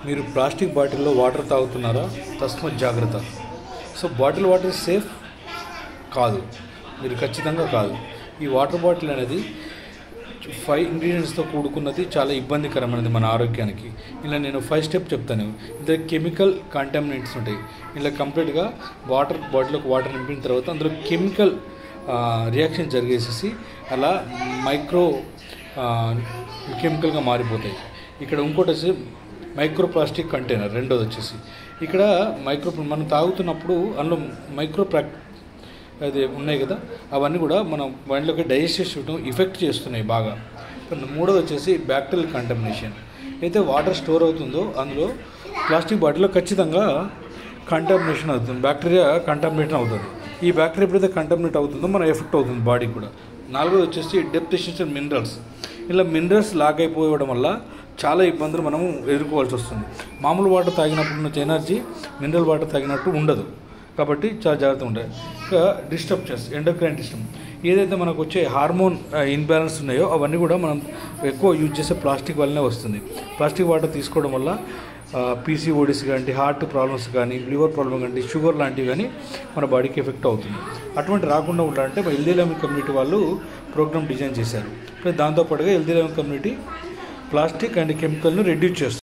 మీరు ప్లాస్టిక్ బాటిల్లో వాటర్ తాగుతున్నారా? తస్మత్ జాగ్రత్త. సో బాటిల్ వాటర్ సేఫ్ కాదు, మీరు ఖచ్చితంగా కాదు. ఈ వాటర్ బాటిల్ అనేది 5 ఇంగ్రీడియంట్స్తో కూడుకున్నది, చాలా ఇబ్బందికరమైనది మన ఆరోగ్యానికి. ఇలా నేను 5 స్టెప్ చెప్తాను. ఇందులో కెమికల్ కంటామినెంట్స్ ఉంటాయి. ఇలా కంప్లీట్గా వాటర్ బాటిల్లోకి వాటర్ నింపిన తర్వాత అందులో కెమికల్ రియాక్షన్ జరిగేసేసి అలా మైక్రో కెమికల్గా మారిపోతాయి. ఇక్కడ ఇంకోటి వచ్చి మైక్రో ప్లాస్టిక్ కంటైనర్, రెండోది వచ్చేసి ఇక్కడ మనం తాగుతున్నప్పుడు అందులో అది ఉన్నాయి కదా, అవన్నీ కూడా మనం మైండ్లోకి డైజెషన్ ఎఫెక్ట్ చేస్తున్నాయి బాగా. మూడోది వచ్చేసి బ్యాక్టీరియల్ కంటామినేషన్. అయితే వాటర్ స్టోర్ అవుతుందో అందులో ప్లాస్టిక్ బాటిల్లో ఖచ్చితంగా కంటామినేషన్ అవుతుంది, బ్యాక్టీరియా కంటామినేషన్ అవుతుంది. ఈ బ్యాక్టీరియా ఎప్పుడైతే కంటామినేట్ అవుతుందో మన ఎఫెక్ట్ అవుతుంది బాడీకి కూడా. నాలుగోది వచ్చేసి డెప్త్ ఎసెన్షియల్ మినరల్స్. ఇలా మినరల్స్ లాక్ అయిపోవడం వల్ల చాలా ఇబ్బందులు మనము ఎదుర్కోవాల్సి వస్తుంది. మామూలు వాటర్ తాగినప్పుడు ఉన్న ఎనర్జీ మినరల్ వాటర్ తాగినట్టు ఉండదు, కాబట్టి చాలా జాగ్రత్తగా ఉండాలి. ఇంకా డిస్టర్బెన్స్, ఎండోక్రైన్ సిస్టమ్, ఏదైతే మనకు వచ్చే హార్మోన్ ఇన్బ్యాలెన్స్ ఉన్నాయో అవన్నీ కూడా మనం ఎక్కువ యూజ్ చేసే ప్లాస్టిక్ వల్లనే వస్తుంది. ప్లాస్టిక్ వాటర్ తీసుకోవడం వల్ల పీసీఓడిస్ కానీ, హార్ట్ ప్రాబ్లమ్స్ కానీ, లివర్ ప్రాబ్లమ్ కానీ, షుగర్ లాంటివి కానీ మన బాడీకి ఎఫెక్ట్ అవుతుంది. అటువంటి రాకుండా ఉండాలంటే హెల్దీ లెవెన్ కమ్యూనిటీ వాళ్ళు ప్రోగ్రామ్ డిజైన్ చేశారు. దాంతోపాటుగా healthy eleven community plastic and కెమికల్ను రెడ్యూస్ చేస్తుంది.